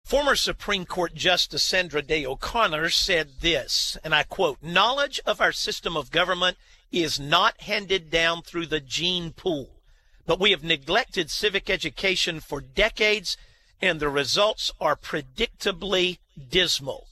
Former Supreme Court Justice Sandra Day O'Connor said this, and I quote, "Knowledge of our system of government is not handed down through the gene pool, but we have neglected civic education for decades, and the results are predictably dismal."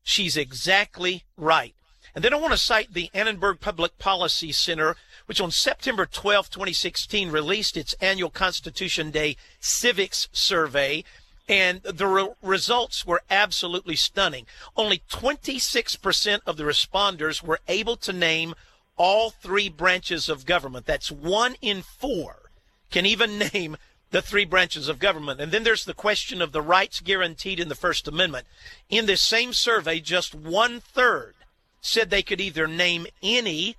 She's exactly right. And then I want to cite the Annenberg Public Policy Center, which on September 12, 2016, released its annual Constitution Day Civics Survey. And the results were absolutely stunning. Only 26% of the responders were able to name all three branches of government. That's 1 in 4 can even name the three branches of government. And then there's the question of the rights guaranteed in the First Amendment. In this same survey, just 1/3 said they could either name any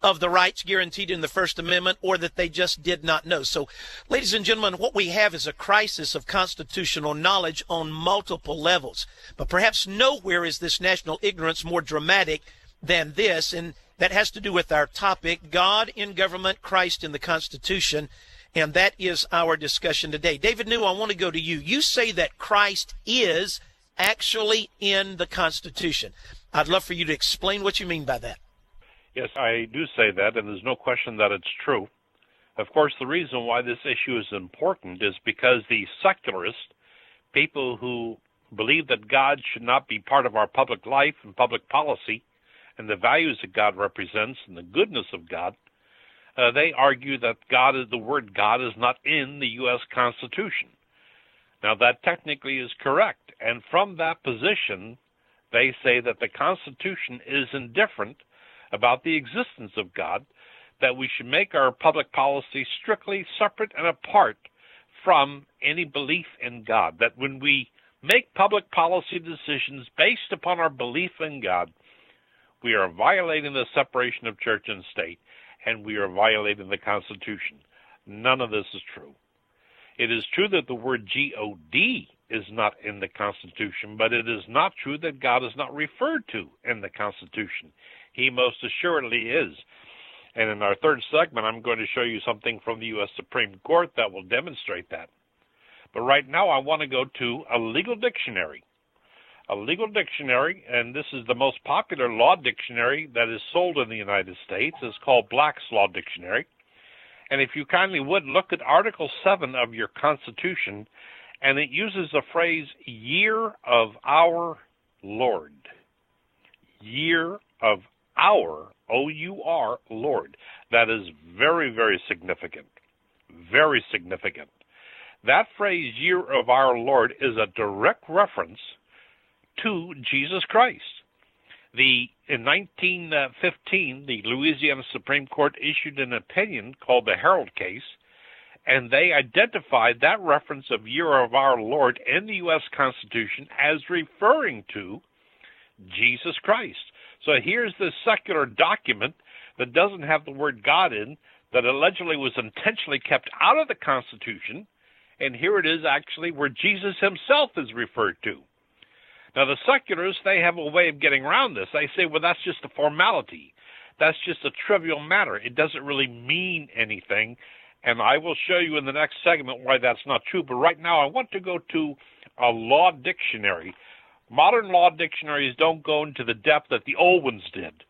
of the rights guaranteed in the First Amendment or that they just did not know. So, ladies and gentlemen, what we have is a crisis of constitutional knowledge on multiple levels. But perhaps nowhere is this national ignorance more dramatic than this, and that has to do with our topic, God in government, Christ in the Constitution, and that is our discussion today. David New, I want to go to you. You say that Christ is actually in the Constitution. I'd love for you to explain what you mean by that. Yes, I do say that, and there's no question that it's true. Of course, the reason why this issue is important is because the secularists, people who believe that God should not be part of our public life and public policy and the values that God represents and the goodness of God, they argue that the word God is not in the U.S. Constitution. Now, that technically is correct, and from that position, they say that the Constitution is indifferent about the existence of God, that we should make our public policy strictly separate and apart from any belief in God, that when we make public policy decisions based upon our belief in God, we are violating the separation of church and state, and we are violating the Constitution. None of this is true. It is true that the word G-O-D is not in the Constitution, but it is not true that God is not referred to in the Constitution. He most assuredly is. And in our third segment, I'm going to show you something from the U.S. Supreme Court that will demonstrate that. But right now, I want to go to a legal dictionary. A legal dictionary, and this is the most popular law dictionary that is sold in the United States. It's called Black's Law Dictionary. And if you kindly would, look at Article 7 of your Constitution, and it uses the phrase, Year of Our Lord. Year of Our, O-U-R, Lord. That is very, very significant. Very significant. That phrase, Year of Our Lord, is a direct reference to Jesus Christ. In 1915, the Louisiana Supreme Court issued an opinion called the Herald case, and they identified that reference of Year of Our Lord in the U.S. Constitution as referring to Jesus Christ. So here's this secular document that doesn't have the word God in, that allegedly was intentionally kept out of the Constitution, and here it is actually where Jesus himself is referred to. Now, the secularists, they have a way of getting around this. They say, well, that's just a formality. That's just a trivial matter. It doesn't really mean anything, and I will show you in the next segment why that's not true. But right now, I want to go to a law dictionary. Modern law dictionaries don't go into the depth that the old ones did.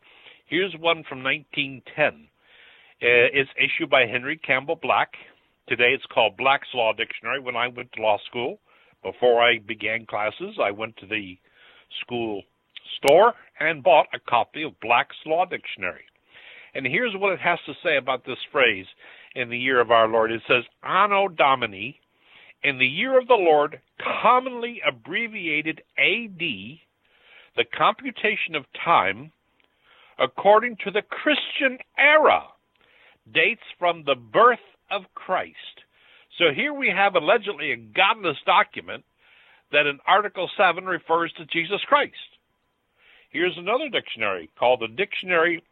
Here's one from 1910. It's issued by Henry Campbell Black. Today it's called Black's Law Dictionary. When I went to law school, before I began classes, I went to the school store and bought a copy of Black's Law Dictionary. And here's what it has to say about this phrase, in the year of our Lord. It says, Anno Domini, in the year of the Lord, commonly abbreviated A.D., the computation of time, according to the Christian era, dates from the birth of Christ. So here we have allegedly a godless document that in Article 7 refers to Jesus Christ. Here's another dictionary called the Dictionary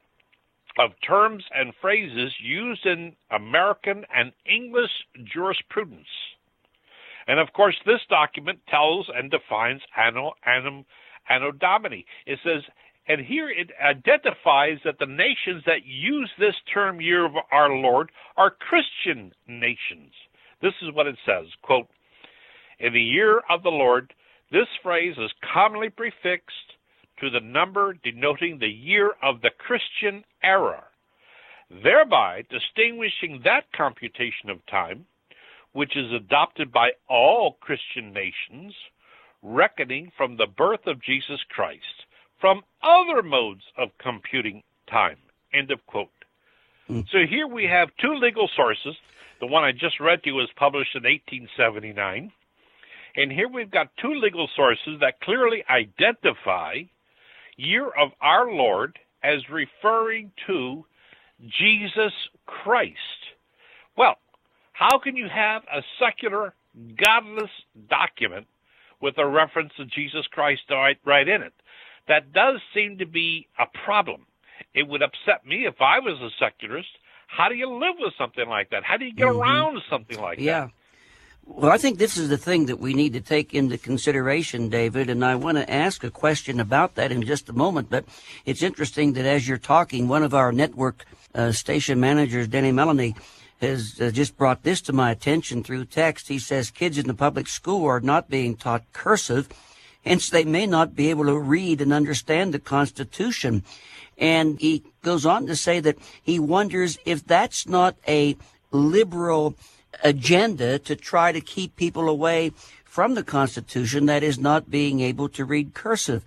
of Terms and Phrases Used in American and English Jurisprudence. And of course, this document tells and defines Anno Domini. It says, and here it identifies that the nations that use this term, Year of Our Lord, are Christian nations. This is what it says, quote, in the year of the Lord, This phrase is commonly prefixed to the number denoting the year of the Christian era, thereby distinguishing that computation of time, which is adopted by all Christian nations, reckoning from the birth of Jesus Christ, from other modes of computing time. End of quote. So here we have two legal sources. The one I just read to you was published in 1879. And here we've got two legal sources that clearly identify year of our Lord as referring to Jesus Christ. Well, how can you have a secular, godless document with a reference to Jesus Christ right in it? That does seem to be a problem. It would upset me if I was a secularist. How do you live with something like that? How do you get around something like that? Well, I think this is the thing that we need to take into consideration, David, and I want to ask a question about that in just a moment. But it's interesting that as you're talking, one of our network station managers, Denny Melanie, has just brought this to my attention through text. He says kids in the public school are not being taught cursive, hence they may not be able to read and understand the Constitution. And he goes on to say that he wonders if that's not a liberal agenda to try to keep people away from the Constitution, that is not being able to read cursive.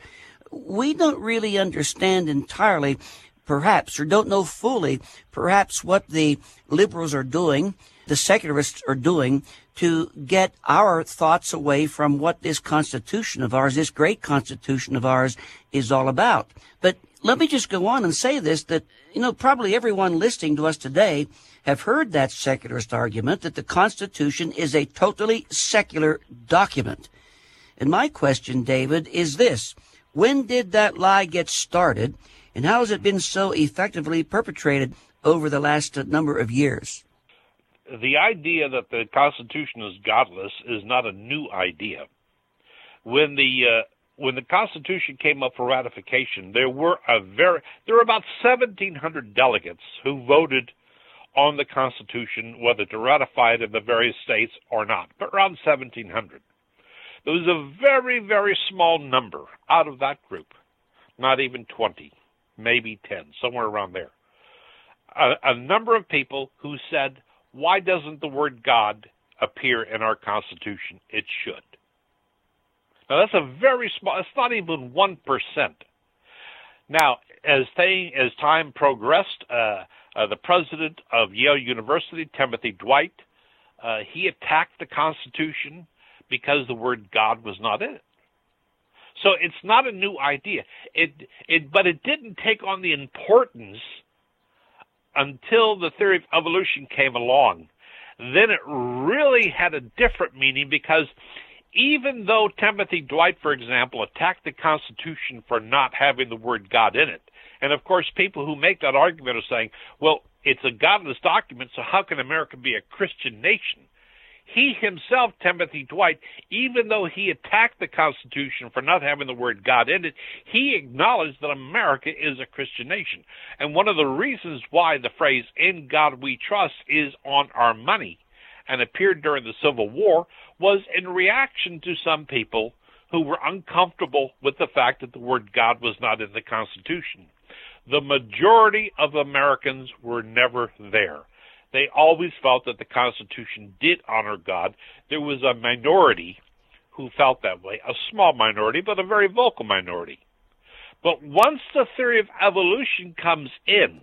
We don't really understand entirely, perhaps, or don't know fully, perhaps, what the liberals are doing, the secularists are doing, to get our thoughts away from what this Constitution of ours, this great Constitution of ours, is all about. But let me just go on and say this, that, probably everyone listening to us today have heard that secularist argument that the Constitution is a totally secular document. And my question, David, is this: when did that lie get started, and how has it been so effectively perpetrated over the last number of years? The idea that the Constitution is godless is not a new idea. When the Constitution came up for ratification, there were about 1,700 delegates who voted on the Constitution, whether to ratify it in the various states or not, but around 1,700. There was a very, very small number out of that group, not even 20, maybe 10, somewhere around there. A number of people who said, why doesn't the word God appear in our Constitution? It should. Now, that's a very small, it's not even 1%. Now, as time progressed, the president of Yale University, Timothy Dwight, he attacked the Constitution because the word God was not in it. So it's not a new idea. But it didn't take on the importance until the theory of evolution came along. Then it really had a different meaning, because even though Timothy Dwight, for example, attacked the Constitution for not having the word God in it, and of course people who make that argument are saying, well, it's a godless document, so how can America be a Christian nation? He himself, Timothy Dwight, even though he attacked the Constitution for not having the word God in it, he acknowledged that America is a Christian nation. And one of the reasons why the phrase, "in God we trust," is on our money and appeared during the Civil War was in reaction to some people who were uncomfortable with the fact that the word God was not in the Constitution. The majority of Americans were never there. They always felt that the Constitution did honor God. There was a minority who felt that way, a small minority, but a very vocal minority. But once the theory of evolution comes in,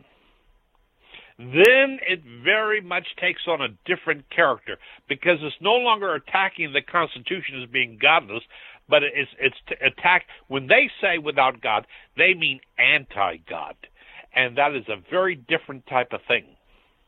then it very much takes on a different character, because it's no longer attacking the Constitution as being godless, but it's attack. When they say without God, they mean anti-God, and that is a very different type of thing.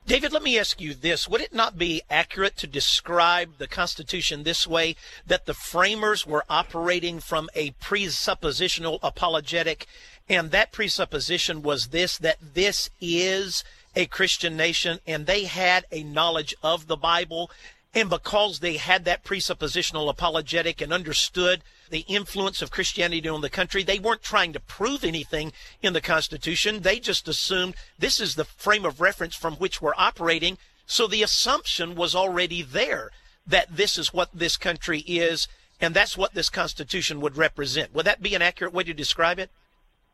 David, let me ask you this. Would it not be accurate to describe the Constitution this way, that the framers were operating from a presuppositional apologetic, and that presupposition was this, that this is a Christian nation, and they had a knowledge of the Bible, and because they had that presuppositional apologetic and understood the influence of Christianity on the country, they weren't trying to prove anything in the Constitution. They just assumed this is the frame of reference from which we're operating. So the assumption was already there that this is what this country is, And that's what this Constitution would represent. Would that be an accurate way to describe it?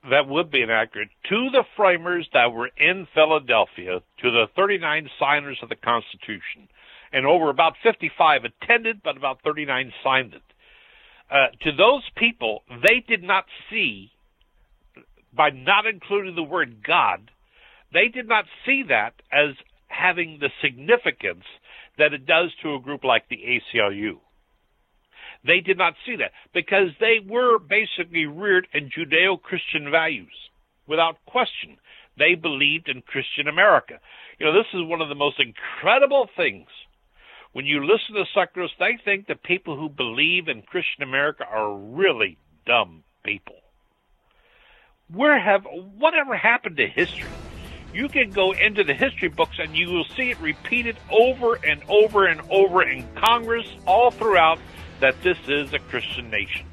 That would be inaccurate. To the framers that were in Philadelphia, to the 39 signers of the Constitution, and over about 55 attended, but about 39 signed it. To those people, they did not see, by not including the word God, they did not see that as having the significance that it does to a group like the ACLU. They did not see that because they were basically reared in Judeo-Christian values. Without question, they believed in Christian America. You know, this is one of the most incredible things. When you listen to secularists, they think the people who believe in Christian America are really dumb people. Whatever happened to history? You can go into the history books and you will see it repeated over and over and over in Congress all throughout that this is a Christian nation.